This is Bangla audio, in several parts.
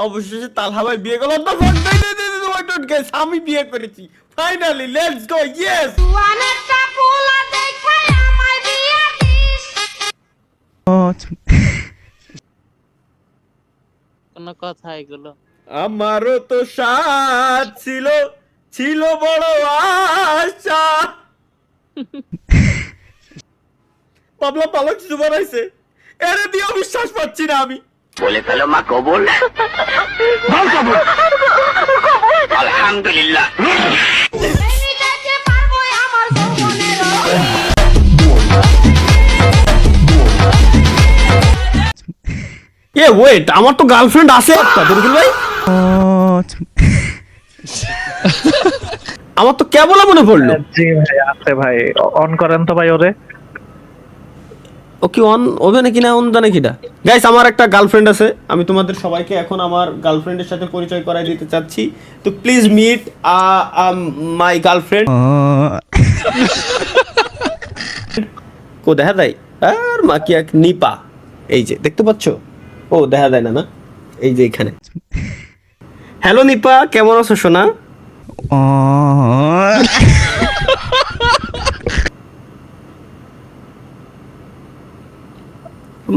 অবশেষে তালহা ভাই বিয়ে করলো। আমি বিয়ে করেছি ফাইনালি, লেটস গো, ইয়েস। কোন কথা এগুলো? আমারও তো সাথ ছিল, ছিল বড় আশা। পাবলা পালক কিছু বানাইছে, এরে দিয়েও বিশ্বাস পাচ্ছি না আমি। বলে ফেলো মা কবুল। বল কবুল। আলহামদুলিল্লাহ। এ ওয়েট, আমার তো গার্লফ্রেন্ড আছে একটা, দুর্গুল ভাই। আমার তো কেবল মনে পড়লো। জি ভাই আছে ভাই, অন করেন তো ভাই ওরে। ও কি অন হবে নাকি না অন জানে কিনা। গাইস, আমার একটা গার্লফ্রেন্ড আছে, আমি তোমাদের সবাইকে এখন আমার গার্লফ্রেন্ডের সাথে পরিচয় করাই দিতে চাচ্ছি। তো প্লিজ মিট মাই গার্লফ্রেন্ড। কো দেখা যায় আর মা কি এক নিপা, এই যে দেখতে পাচ্ছো। ও দেখা যায় না, না এই যে এখানে। হ্যালো নিপা, কেমন আছো সোনা?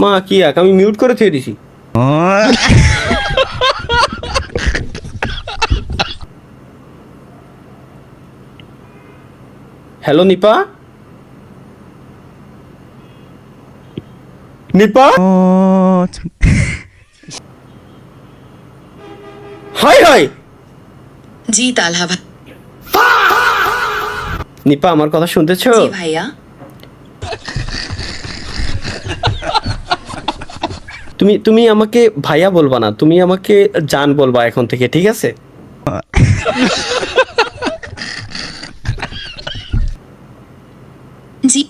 মা কি এক, আমি মিউট করে থুয়ে দিছি। Hello Nipa, Nipa. Hi hi. জি তালহা ভাই। নিপা, আমার কথা শুনতেছো? জি ভাইয়া। তুমি আমাকে ভাইয়া বলবা না, তুমি আমাকে জান বলবা এখন থেকে, ঠিক আছে? জি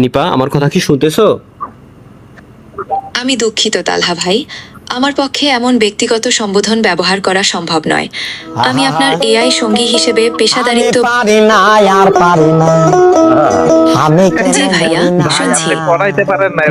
নিপা, আমার কথা কি শুনতেছো? আমি দুঃখিত তালহা ভাই, আমার পক্ষে এমন ব্যক্তিগত সম্বোধন ব্যবহার করা সম্ভব নয়। আমি আপনার এআই সঙ্গী হিসেবে পেশাদারিত্ব। জি ভাইয়া, শুনছি। পড়াইতে পারেন না।